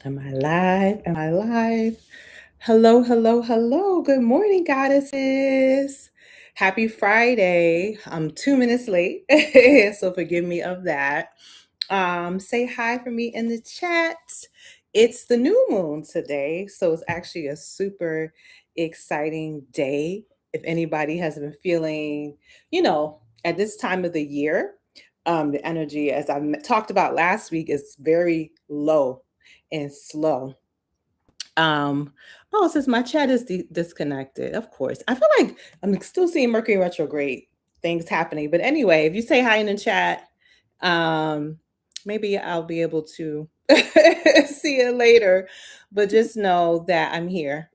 Am I live? Am I live? Hello, hello, hello. Good morning, goddesses. Happy Friday. I'm 2 minutes late, so forgive me of that. Say hi for me in the chat. It's the new moon today, so it's actually a super exciting day. If anybody has been feeling, at this time of the year, the energy, as talked about last week, is very low and slow. Um, oh, it says my chat is disconnected. Of course, I feel like I'm still seeing Mercury retrograde things happening. But anyway, if you say hi in the chat, um, maybe I'll be able to see it later. But just know that I'm here.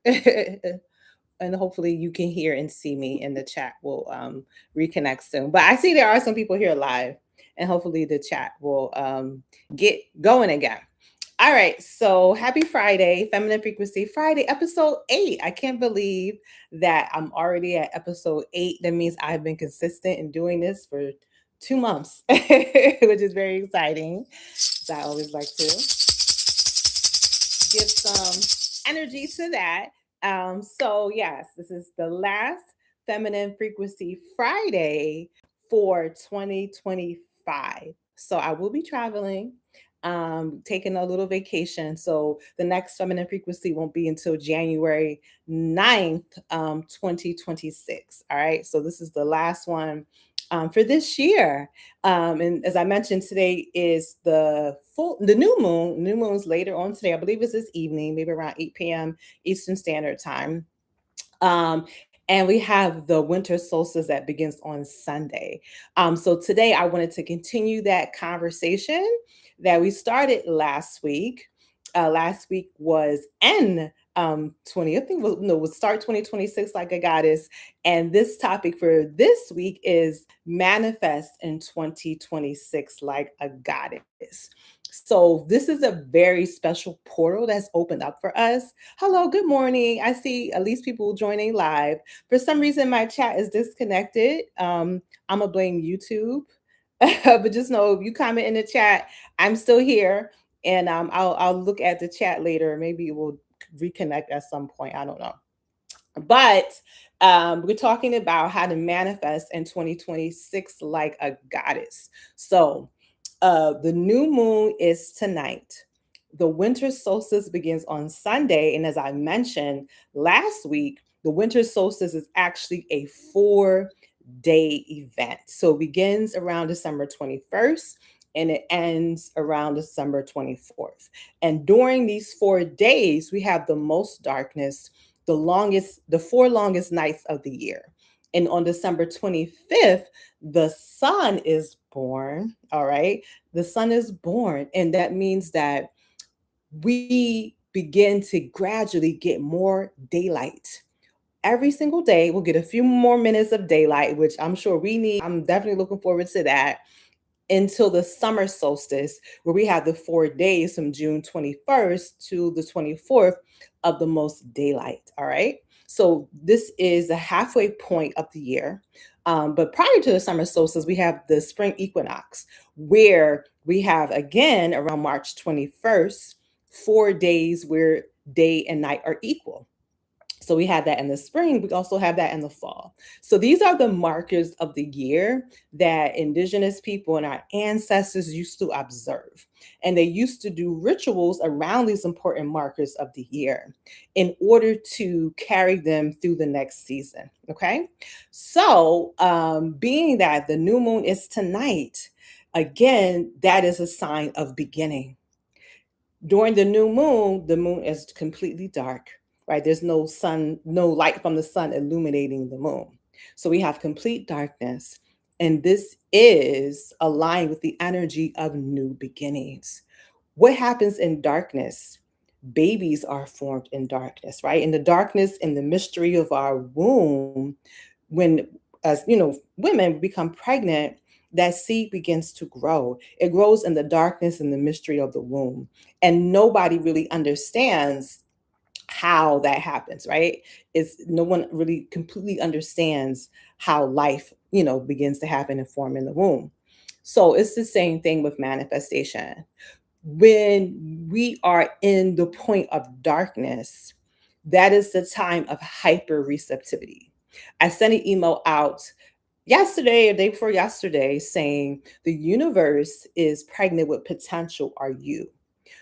And hopefully you can hear and see me in the chat. We'll reconnect soon. But I see there are some people here live, and hopefully the chat will get going again. All right, so happy Friday, Feminine Frequency Friday, episode 8. I can't believe that I'm already at episode 8. That means I've been consistent in doing this for 2 months, which is very exciting. So I always like to give some energy to that. So yes, this is the last Feminine Frequency Friday for 2025. So I will be traveling, taking a little vacation. So the next Feminine Frequency won't be until January 9th, 2026. All right. So this is the last one for this year. And as I mentioned, today is the new moon. New moon's later on today. I believe it's this evening, maybe around 8 p.m. Eastern Standard Time. And we have the winter solstice that begins on Sunday. So today I wanted to continue that conversation that we started last week. Last week was N 20, I think was start 2026 like a goddess. And this topic for this week is manifest in 2026 like a goddess. So this is a very special portal that's opened up for us. Hello, good morning. I see at least people joining live. For some reason, my chat is disconnected. I'm gonna blame YouTube, but just know if you comment in the chat, I'm still here, and I'll look at the chat later. Maybe we'll reconnect at some point. I don't know, but we're talking about how to manifest in 2026 like a goddess. So the new moon is tonight. The winter solstice begins on Sunday. And as I mentioned last week, the winter solstice is actually a 4-day event. So it begins around December 21st and it ends around December 24th. And during these 4 days, we have the most darkness, the 4 longest nights of the year. And on December 25th, the sun is born. All right. The sun is born. And that means that we begin to gradually get more daylight. Every single day, we'll get a few more minutes of daylight, which I'm sure we need. I'm definitely looking forward to that until the summer solstice, where we have the 4 days from June 21st to the 24th of the most daylight. All right. So this is a halfway point of the year. But prior to the summer solstice, we have the spring equinox, where we have again around March 21st, 4 days where day and night are equal. So we have that in the spring. We also have that in the fall. So these are the markers of the year that indigenous people and our ancestors used to observe. And they used to do rituals around these important markers of the year in order to carry them through the next season. Okay. So, being that the new moon is tonight, again, that is a sign of beginning. During the moon is completely dark, right? There's no sun, no light from the sun illuminating the moon. So we have complete darkness. And this is aligned with the energy of new beginnings. What happens in darkness? Babies are formed in darkness, right? In the darkness, in the mystery of our womb, when, as you know, women become pregnant, that seed begins to grow. It grows in the darkness and the mystery of the womb. And nobody really understands how that happens, right? It's no one really completely understands how life, begins to happen and form in the womb. So it's the same thing with manifestation. When we are in the point of darkness, that is the time of hyper receptivity. I sent an email out yesterday or day before yesterday saying the universe is pregnant with potential are you.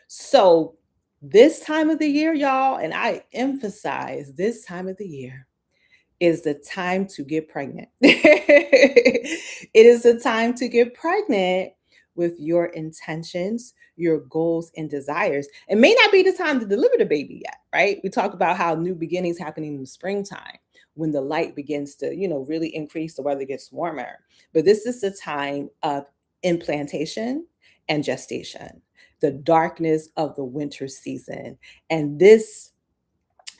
So this time of the year, y'all, and I emphasize this time of the year is the time to get pregnant. It is the time to get pregnant with your intentions, your goals, and desires. It may not be the time to deliver the baby yet, right? We talk about how new beginnings happening in the springtime when the light begins to, really increase, the weather gets warmer. But this is the time of implantation and gestation, the darkness of the winter season. And this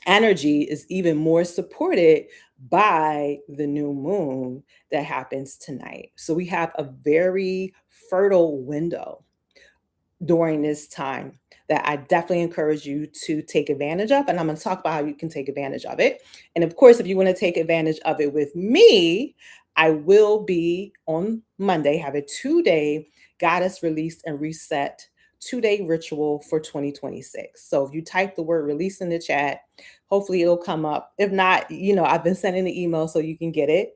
energy is even more supported by the new moon that happens tonight. So we have a very fertile window during this time that I definitely encourage you to take advantage of. And I'm going to talk about how you can take advantage of it. And of course, if you want to take advantage of it with me, I will be on Monday, have a 2-day goddess release and reset 2-day ritual for 2026. So if you type the word release in the chat, hopefully it'll come up. If not, I've been sending the email so you can get it.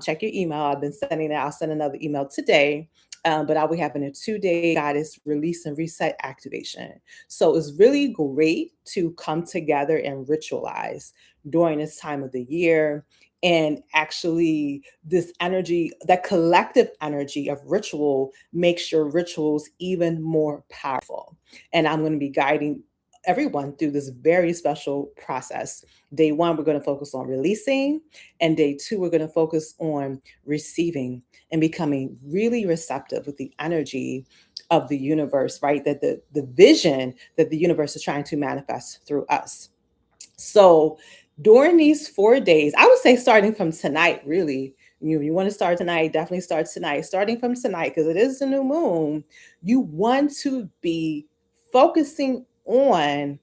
Check your email. I've been sending it. I'll send another email today, but I'll be having a 2-day goddess release and reset activation. So it's really great to come together and ritualize during this time of the year. And actually, this energy, that collective energy of ritual, makes your rituals even more powerful. And I'm going to be guiding everyone through this very special process. Day one, we're going to focus on releasing, and day two, we're going to focus on receiving and becoming really receptive with the energy of the universe, right? That the vision that the universe is trying to manifest through us. So during these 4 days, I would say starting from tonight, really, you want to start tonight, definitely start tonight. Starting from tonight, because it is the new moon, you want to be focusing on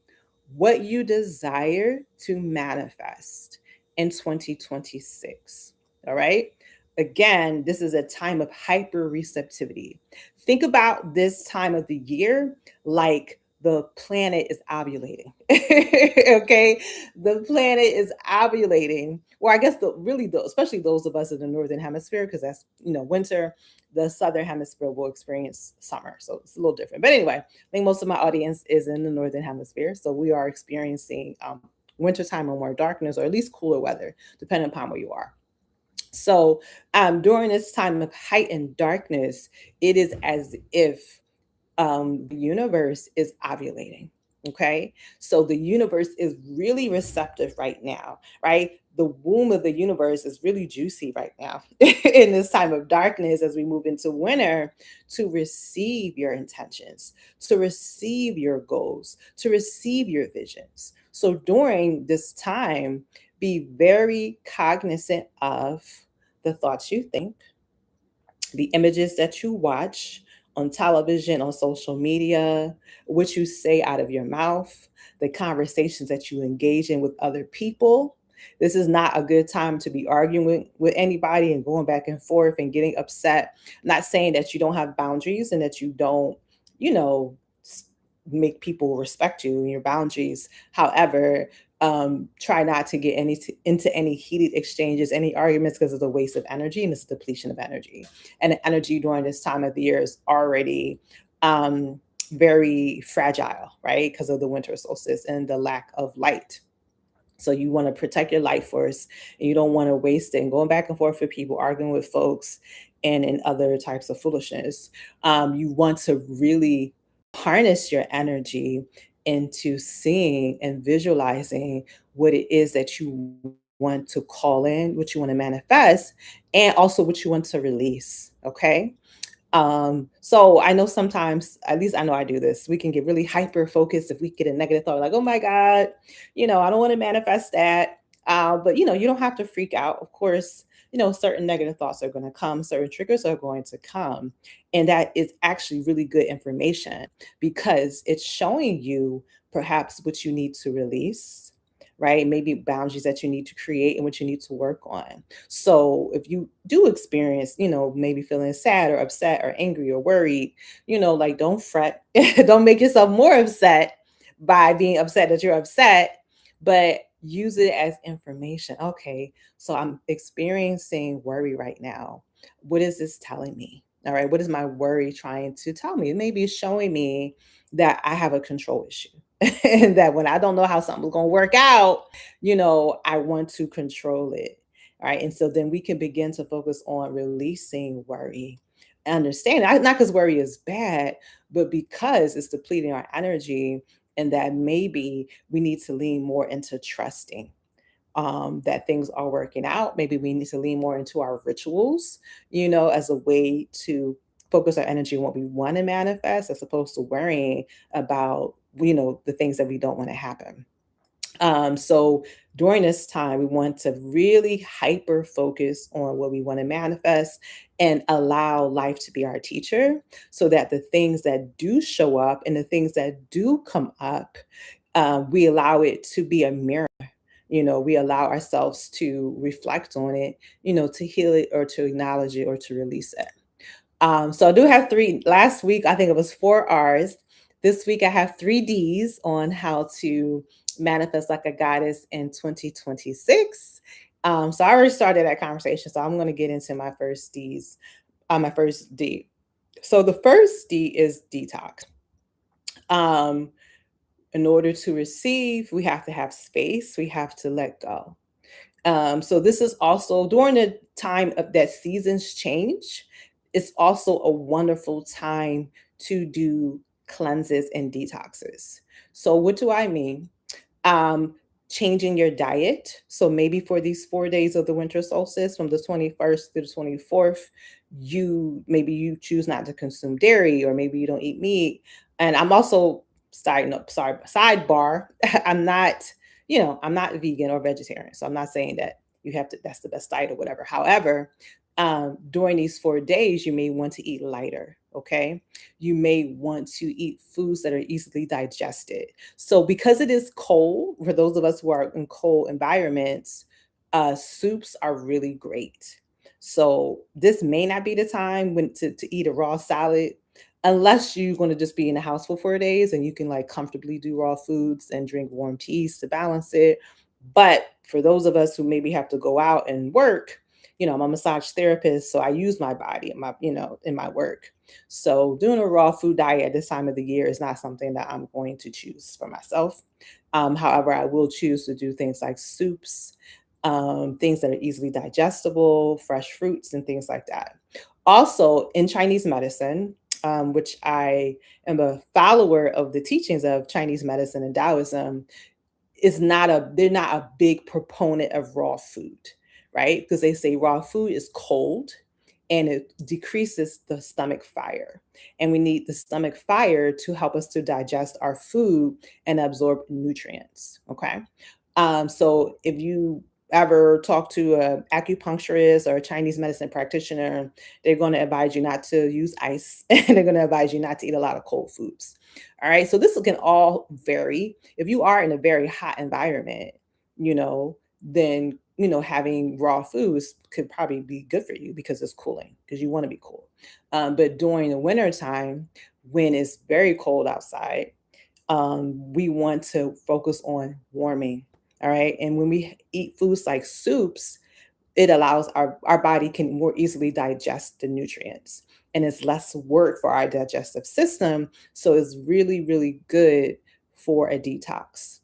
what you desire to manifest in 2026. All right. Again, this is a time of hyper receptivity. Think about this time of the year like the planet is ovulating. Okay, the planet is ovulating, or I guess especially those of us in the northern hemisphere, because that's winter. The southern hemisphere will experience summer, so it's a little different. But anyway, I think most of my audience is in the northern hemisphere, so we are experiencing wintertime and more darkness, or at least cooler weather, depending upon where you are. So during this time of heightened darkness, it is as if the universe is ovulating. Okay. So the universe is really receptive right now, right? The womb of the universe is really juicy right now in this time of darkness as we move into winter, to receive your intentions, to receive your goals, to receive your visions. So during this time, be very cognizant of the thoughts you think, the images that you watch on television, on social media, what you say out of your mouth, the conversations that you engage in with other people. This is not a good time to be arguing with anybody and going back and forth and getting upset. Not saying that you don't have boundaries and that you don't, you know, make people respect you and your boundaries. However, try not to get into any heated exchanges, any arguments, because it's a waste of energy and it's a depletion of energy. And the energy during this time of the year is already very fragile, right? Because of the winter solstice and the lack of light. So you want to protect your life force, and you don't want to waste it and going back and forth with people, arguing with folks, and in other types of foolishness. You want to really harness your energy into seeing and visualizing what it is that you want to call in, what you want to manifest, and also what you want to release. Okay. So I know sometimes, at least I know I do this, we can get really hyper focused if we get a negative thought, like, oh my God, I don't want to manifest that. But you don't have to freak out. Of course, certain negative thoughts are going to come, certain triggers are going to come. And that is actually really good information because it's showing you perhaps what you need to release, right? Maybe boundaries that you need to create and what you need to work on. So if you do experience, maybe feeling sad or upset or angry or worried, like don't fret, don't make yourself more upset by being upset that you're upset, but use it as information. Okay, so I'm experiencing worry right now. What is this telling me? All right, what is my worry trying to tell me? Maybe it's showing me that I have a control issue. And that when I don't know how something's going to work out, I want to control it. All right. And so then we can begin to focus on releasing worry. Understand not because worry is bad, but because it's depleting our energy, and that maybe we need to lean more into trusting that things are working out. Maybe we need to lean more into our rituals, as a way to focus our energy on what we want to manifest as opposed to worrying about, the things that we don't want to happen. So during this time, we want to really hyper focus on what we want to manifest and allow life to be our teacher so that the things that do show up and the things that do come up, we allow it to be a mirror. We allow ourselves to reflect on it, to heal it or to acknowledge it or to release it. So I do have three. Last week, I think it was 4 R's. This week, I have 3 D's on how to manifest like a goddess in 2026. So I already started that conversation. So I'm going to get into my first D's, my first D. So the first D is detox. Um, in order to receive, we have to have space, we have to let go. So this is also during the time of that seasons change. It's also a wonderful time to do cleanses and detoxes. So what do I mean? um, Changing your diet. So maybe for these 4 days of the winter solstice, from the 21st to the 24th, you choose not to consume dairy, or maybe you don't eat meat. And I'm also sidebar. I'm not, I'm not vegan or vegetarian. So I'm not saying that you have to, that's the best diet or whatever. However, during these 4 days, you may want to eat lighter. Okay. You may want to eat foods that are easily digested. So, because it is cold, for those of us who are in cold environments, soups are really great. So, this may not be the time to eat a raw salad, unless you're going to just be in the house for 4 days and you can like comfortably do raw foods and drink warm teas to balance it. But for those of us who maybe have to go out and work, I'm a massage therapist, so I use my body in my work. So doing a raw food diet at this time of the year is not something that I'm going to choose for myself. However, I will choose to do things like soups, things that are easily digestible, fresh fruits, and things like that. Also, in Chinese medicine, which I am a follower of the teachings of Chinese medicine and Taoism, they're not a big proponent of raw food, right? Because they say raw food is cold and it decreases the stomach fire. And we need the stomach fire to help us to digest our food and absorb nutrients. Okay. So if you ever talk to an acupuncturist or a Chinese medicine practitioner, they're going to advise you not to use ice and they're going to advise you not to eat a lot of cold foods. All right. So this can all vary. If you are in a very hot environment, then having raw foods could probably be good for you because it's cooling, because you want to be cool. But during the winter time, when it's very cold outside, we want to focus on warming. All right. And when we eat foods like soups, it allows our body can more easily digest the nutrients, and it's less work for our digestive system. So it's really, really good for a detox.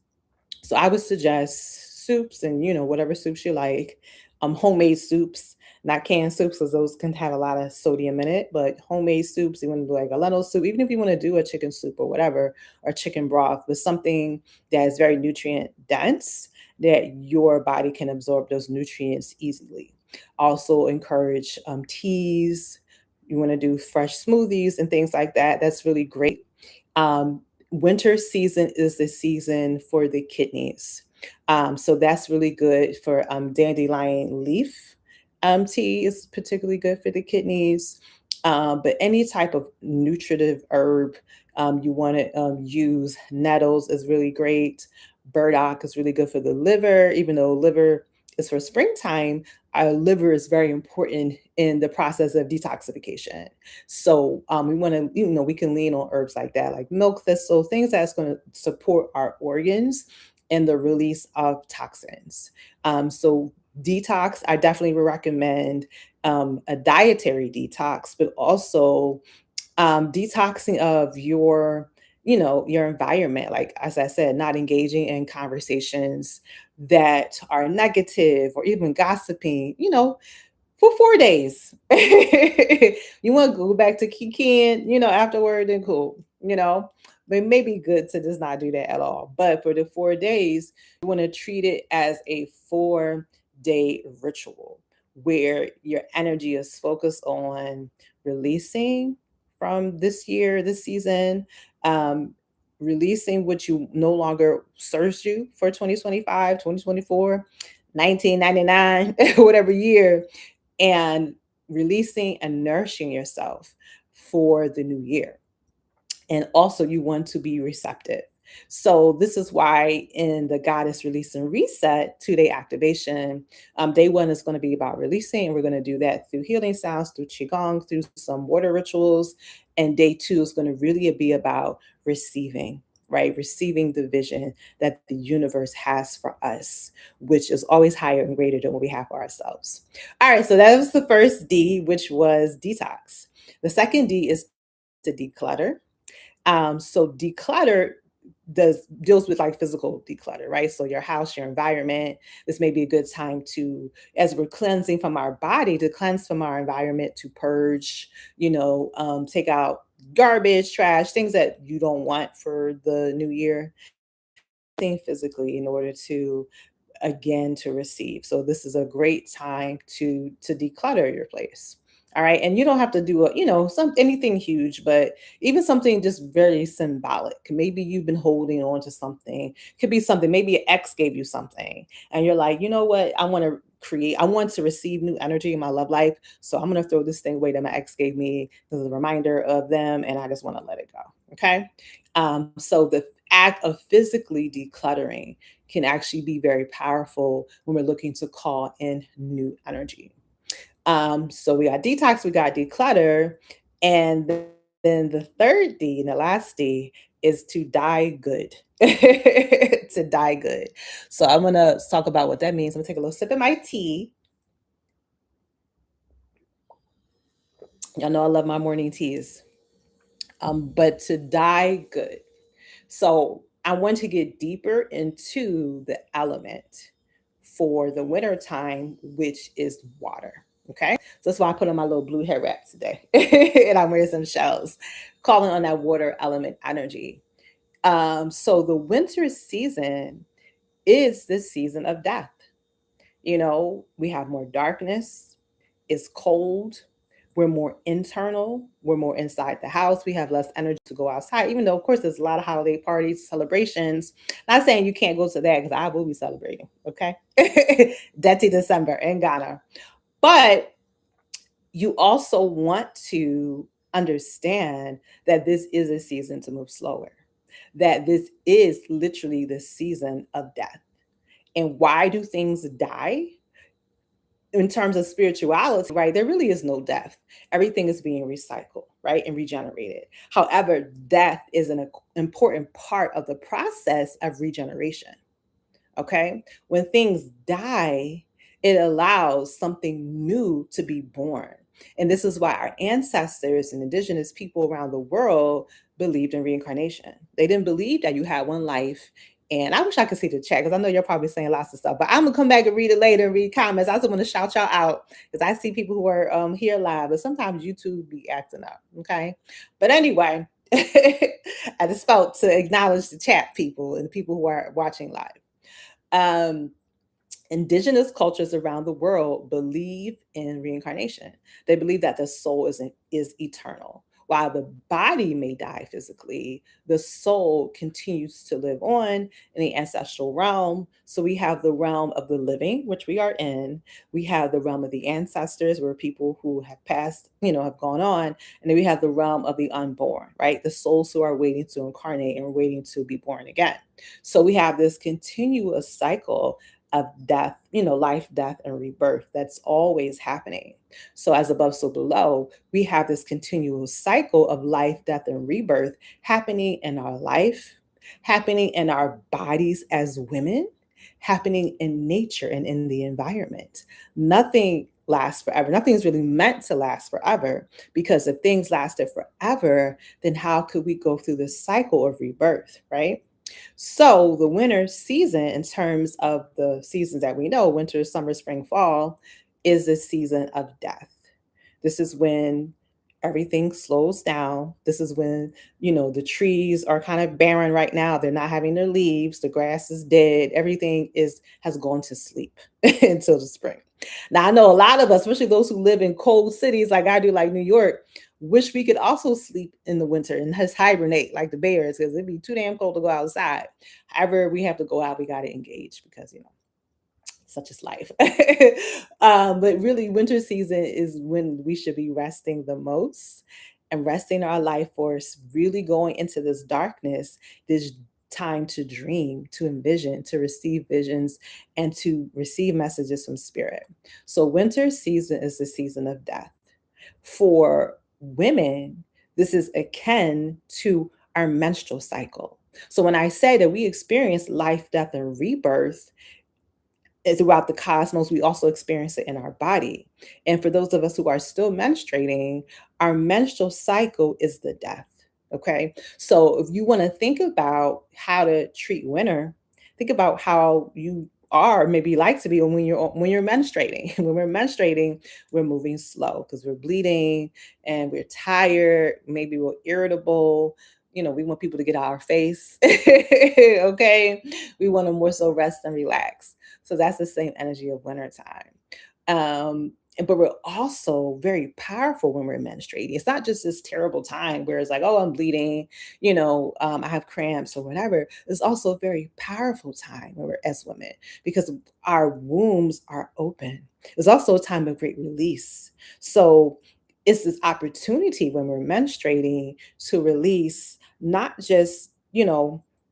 So I would suggest soups and, whatever soups you like, homemade soups, not canned soups, because those can have a lot of sodium in it, but homemade soups, you want to do like a lentil soup, even if you want to do a chicken soup or whatever, or chicken broth, with something that is very nutrient dense, that your body can absorb those nutrients easily. Also encourage teas. You want to do fresh smoothies and things like that. That's really great. Um, Winter season is the season for the kidneys. So that's really good for dandelion leaf tea is particularly good for the kidneys. But any type of nutritive herb you want to use, nettles is really great. Burdock is really good for the liver, even though liver is for springtime. Our liver is very important in the process of detoxification. So we want to, we can lean on herbs like that, like milk thistle, things that's going to support our organs and the release of toxins. So detox, I definitely would recommend a dietary detox, but also detoxing of your your environment, like as I said, not engaging in conversations that are negative or even gossiping, for 4 days. You want to go back to kikiing, afterward, then cool, but it may be good to just not do that at all. But for the 4 days, you want to treat it as a 4-day ritual where your energy is focused on releasing from this year, this season, um, releasing what you no longer serves you for 2025, 2024, 1999, whatever year, and releasing and nourishing yourself for the new year. And also, you want to be receptive. So, this is why in the Goddess Release and Reset 2-day activation, day one is going to be about releasing, and we're going to do that through healing sounds, through Qigong, through some water rituals. And day two is going to really be about receiving, right? Receiving the vision that the universe has for us, which is always higher and greater than what we have for ourselves. All right, so that was the first D, which was detox. The second D is to declutter. So declutter deals with like physical declutter, right? So your house, your environment. This may be a good time to, as we're cleansing from our body, to cleanse from our environment, to purge, take out garbage, trash, things that you don't want for the new year. Thing physically in order to again to receive. So this is a great time to declutter your place. All right. And you don't have to do some anything huge, but even something just very symbolic. Maybe you've been holding on to something. Could be something, maybe an ex gave you something and you're like, you know what? I want to receive new energy in my love life. So I'm gonna throw this thing away that my ex gave me as a reminder of them, and I just want to let it go. Okay. So the act of physically decluttering can actually be very powerful when we're looking to call in new energy. So we got detox, we got declutter, and then the third D and the last D is to die good. To die good. So I'm gonna talk about what that means. I'm gonna take a little sip of my tea. Y'all know I love my morning teas. But to die good. So I want to get deeper into the element for the winter time, which is water. Okay. So that's why I put on my little blue hair wrap today. And I'm wearing some shells, calling on that water element energy. So the winter season is the season of death. We have more darkness, it's cold, we're more internal, we're more inside the house, we have less energy to go outside, even though, of course, there's a lot of holiday parties, celebrations. Not saying you can't go to that because I will be celebrating, okay? Dirty December in Ghana. But you also want to understand that this is a season to move slower, that this is literally the season of death. And why do things die? In terms of spirituality, right, there really is no death. Everything is being recycled, right, and regenerated. However, death is an important part of the process of regeneration. Okay. When things die, it allows something new to be born. And this is why our ancestors and indigenous people around the world believed in reincarnation. They didn't believe that you had one life. And I wish I could see the chat because I know you're probably saying lots of stuff, but I'm gonna come back and read it later and read comments. I just want to shout y'all out because I see people who are here live, but sometimes YouTube be acting up. Okay. But anyway, I just felt to acknowledge the chat people and the people who are watching live. Um, Indigenous cultures around the world believe in reincarnation. They believe that the soul is eternal. While the body may die physically, the soul continues to live on in the ancestral realm. So we have the realm of the living, which we are in. We have the realm of the ancestors, where people who have passed, have gone on. And then we have the realm of the unborn, right? The souls who are waiting to incarnate and waiting to be born again. So we have this continuous cycle of death, life, death, and rebirth that's always happening. So, as above, so below, we have this continual cycle of life, death, and rebirth happening in our life, happening in our bodies as women, happening in nature and in the environment. Nothing lasts forever. Nothing is really meant to last forever, because if things lasted forever, then how could we go through this cycle of rebirth, right? So the winter season, in terms of the seasons that we know, winter, summer, spring, fall, is the season of death. This is when everything slows down. This is when, the trees are kind of barren right now. They're not having their leaves. The grass is dead. Everything has gone to sleep until the spring. Now I know a lot of us, especially those who live in cold cities like I do, like New York, wish we could also sleep in the winter and just hibernate like the bears, because it'd be too damn cold to go outside. However, we have to go out. We got to engage, because such is life. But really, winter season is when we should be resting the most and resting our life force, really going into this darkness, this time to dream, to envision, to receive visions, and to receive messages from spirit. So, winter season is the season of death. For women, this is akin to our menstrual cycle. So, when I say that we experience life, death, and rebirth, throughout the cosmos, we also experience it in our body. And for those of us who are still menstruating, our menstrual cycle is the death. Okay. So if you want to think about how to treat winter, think about how you are, maybe like to be when you're menstruating. When we're menstruating, we're moving slow because we're bleeding and we're tired, maybe we're irritable. We want people to get out of our face. Okay. We want to more so rest and relax. So that's the same energy of wintertime. But we're also very powerful when we're menstruating. It's not just this terrible time where it's like, oh, I'm bleeding, I have cramps or whatever. It's also a very powerful time when we're as women, because our wombs are open. It's also a time of great release. So it's this opportunity when we're menstruating to release not just,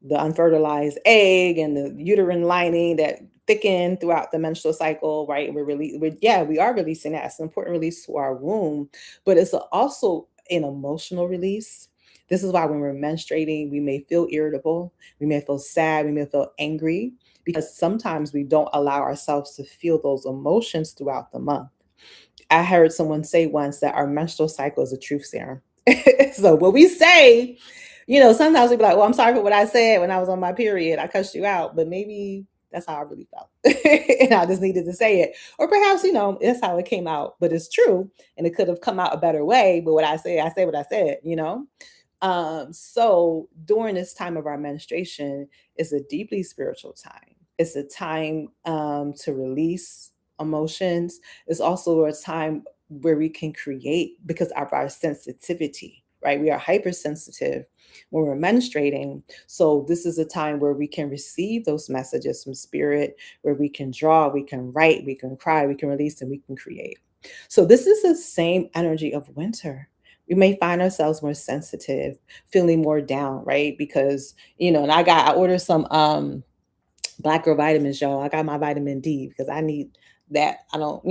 the unfertilized egg and the uterine lining that thicken throughout the menstrual cycle, right? We are releasing that. It's an important release to our womb, but it's also an emotional release. This is why when we're menstruating, we may feel irritable, we may feel sad, we may feel angry, because sometimes we don't allow ourselves to feel those emotions throughout the month. I heard someone say once that our menstrual cycle is a truth serum. So what we say, sometimes we be like, well, I'm sorry for what I said when I was on my period. I cussed you out, but maybe that's how I really felt. And I just needed to say it. Or perhaps, it's how it came out, but it's true. And it could have come out a better way. But what I say what I said. So during this time of our menstruation is a deeply spiritual time. It's a time to release emotions. It's also a time where we can create because of our sensitivity, right? We are hypersensitive when we're menstruating. So this is a time where we can receive those messages from spirit, where we can draw, we can write, we can cry, we can release, and we can create. So this is the same energy of winter. We may find ourselves more sensitive, feeling more down, right? Because, and I ordered some Black Girl vitamins, y'all. I got my vitamin D because I need that. I don't,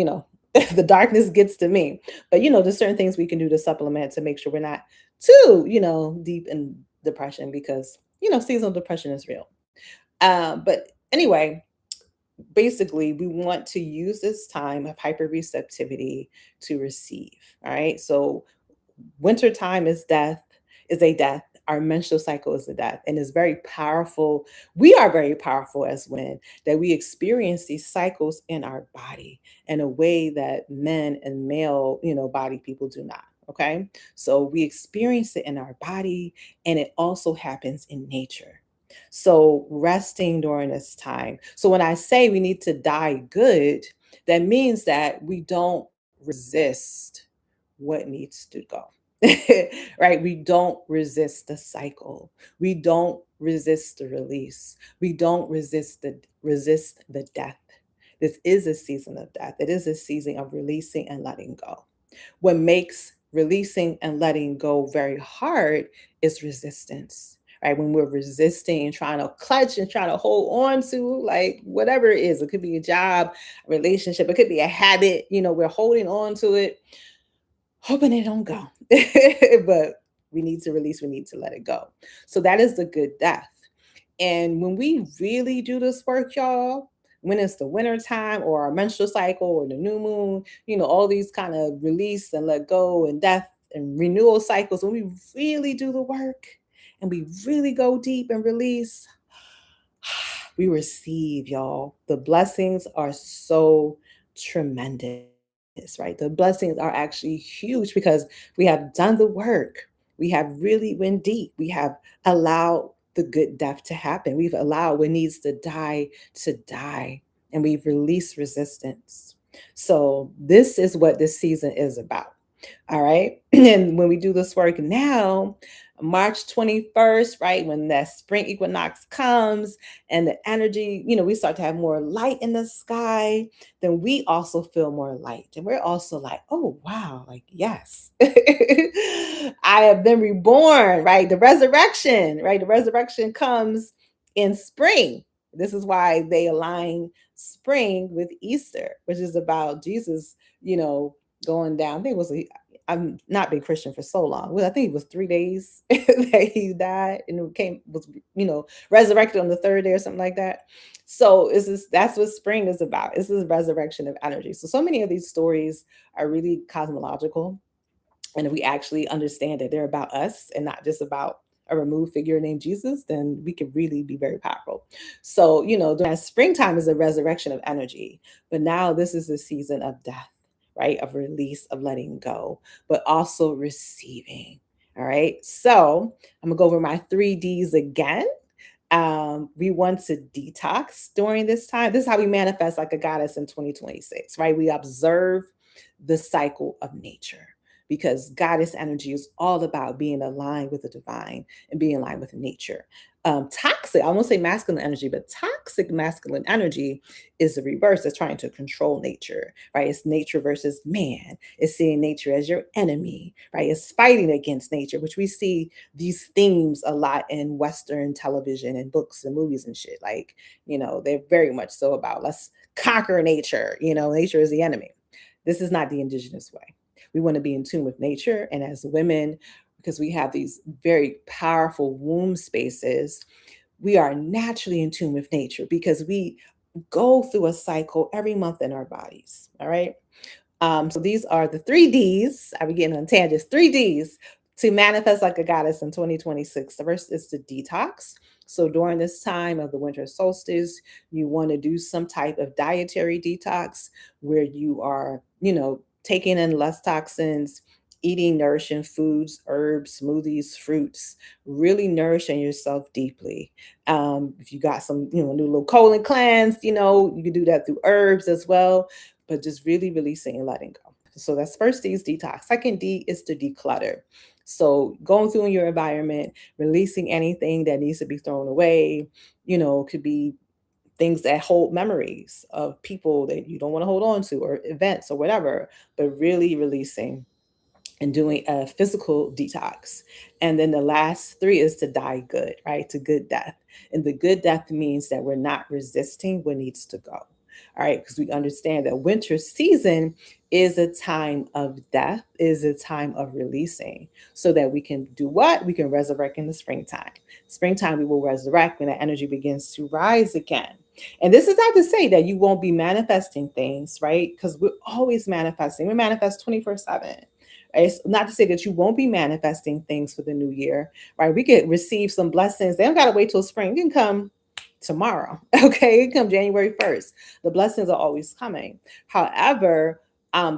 the darkness gets to me. But there's certain things we can do to supplement to make sure we're not too, deep in depression, because seasonal depression is real. But anyway, basically, we want to use this time of hyperreceptivity to receive. All right. So wintertime is a death. Our menstrual cycle is a death, and it's very powerful. We are very powerful as women, that we experience these cycles in our body in a way that men and male, body people do not. Okay. So we experience it in our body, and it also happens in nature. So resting during this time. So when I say we need to die good, that means that we don't resist what needs to go. right? We don't resist the cycle. We don't resist the release. We don't resist the death. This is a season of death. It is a season of releasing and letting go. What makes releasing and letting go very hard is resistance, right? When we're resisting and trying to clutch and trying to hold on to like whatever it is, it could be a job, a relationship, it could be a habit, we're holding on to it, hoping it don't go. But we need to release, we need to let it go. So that is the good death. And when we really do this work, y'all, when it's the winter time or our menstrual cycle or the new moon, all these kind of release and let go and death and renewal cycles, when we really do the work and we really go deep and release, we receive, y'all. The blessings are so tremendous, right? The blessings are actually huge because we have done the work. We have really went deep. We have allowed the good death to happen. We've allowed what needs to die, and we've released resistance. So, this is what this season is about. All right. And when we do this work now, March 21st, right, when that spring equinox comes and the energy, we start to have more light in the sky, then we also feel more light. And we're also like, oh, wow, like, yes, I have been reborn, right? The resurrection, right? The resurrection comes in spring. This is why they align spring with Easter, which is about Jesus, going down. I think it was I've not been Christian for so long. Well, I think it was 3 days that he died and was resurrected on the third day or something like that. So that's what spring is about. This is resurrection of energy. So many of these stories are really cosmological, and if we actually understand that they're about us and not just about a removed figure named Jesus, then we can really be very powerful. So, during springtime is a resurrection of energy, but now this is a season of death, right? Of release, of letting go, but also receiving. All right. So I'm gonna go over my 3Ds again. We want to detox during this time. This is how we manifest like a goddess in 2026, right? We observe the cycle of nature because goddess energy is all about being aligned with the divine and being aligned with nature. Toxic, I won't say masculine energy, but toxic masculine energy is the reverse. It's trying to control nature, right? It's nature versus man. It's seeing nature as your enemy, right? It's fighting against nature, which we see these themes a lot in Western television and books and movies and shit. Like, they're very much so about let's conquer nature, nature is the enemy. This is not the indigenous way. We want to be in tune with nature. And as women, because we have these very powerful womb spaces, we are naturally in tune with nature because we go through a cycle every month in our bodies. All right. So these are the 3Ds. I be getting on tangents. 3Ds to manifest like a goddess in 2026. The first is to detox. So during this time of the winter solstice, you want to do some type of dietary detox where you are, taking in less toxins, eating nourishing foods, herbs, smoothies, fruits, really nourishing yourself deeply. If you got some, new little colon cleanse, you can do that through herbs as well, but just really releasing and letting go. So that's first D is detox. Second D is to declutter. So going through your environment, releasing anything that needs to be thrown away, could be things that hold memories of people that you don't want to hold on to or events or whatever, but really releasing and doing a physical detox. And then the last three is to die good, right? To good death. And the good death means that we're not resisting what needs to go. All right, because we understand that winter season is a time of death, is a time of releasing, so that we can do what? We can resurrect in the springtime. Springtime, we will resurrect when that energy begins to rise again. And this is not to say that you won't be manifesting things, right? Because we're always manifesting. We manifest 24/7. It's not to say that you won't be manifesting things for the new year, right? We could receive some blessings. They don't got to wait till spring. It can come tomorrow. Okay. It can come January 1st. The blessings are always coming. However,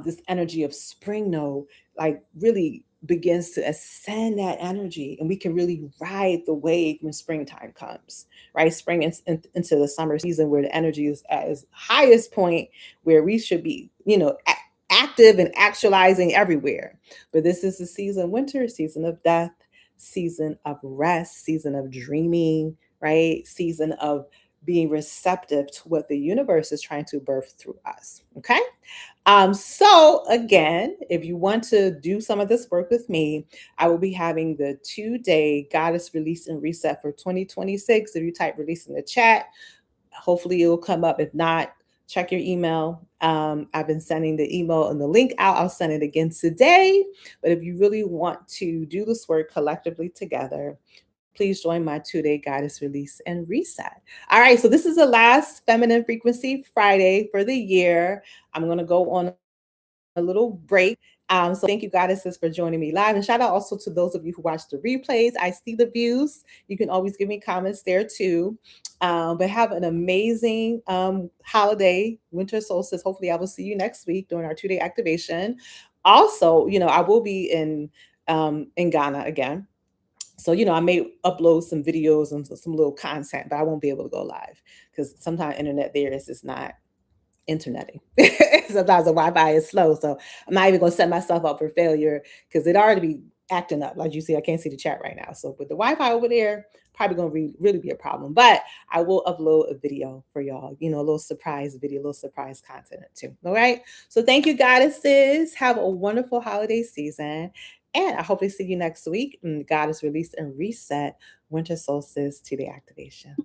this energy of spring, no, like really begins to ascend that energy, and we can really ride the wave when springtime comes, right? Spring into the summer season where the energy is at its highest point, where we should be, active and actualizing everywhere. But this is the season, winter, season of death, season of rest, season of dreaming, right? Season of being receptive to what the universe is trying to birth through us. Okay. So again, if you want to do some of this work with me, I will be having the 2-day Goddess Release and Reset for 2026. If you type release in the chat, hopefully it'll come up. If not, check your email. I've been sending the email and the link out. I'll send it again today. But if you really want to do this work collectively together, please join my 2-day Goddess Release and Reset. All right, so this is the last Feminine Frequency Friday for the year. I'm going to go on a little break. So thank you, goddesses, for joining me live. And shout out also to those of you who watch the replays. I see the views. You can always give me comments there too. But have an amazing holiday, winter solstice. Hopefully, I will see you next week during our 2-day activation. Also, I will be in Ghana again. So, I may upload some videos and some little content, but I won't be able to go live because sometimes internet there is just not interneting. Sometimes the Wi-Fi is slow. So I'm not even gonna set myself up for failure because it already be acting up. Like you see, I can't see the chat right now. So with the Wi-Fi over there, probably gonna really be a problem. But I will upload a video for y'all, a little surprise video, a little surprise content too. All right. So thank you, goddesses. Have a wonderful holiday season. And I hope to see you next week. Goddess Release and Reset Winter Solstice to the activation.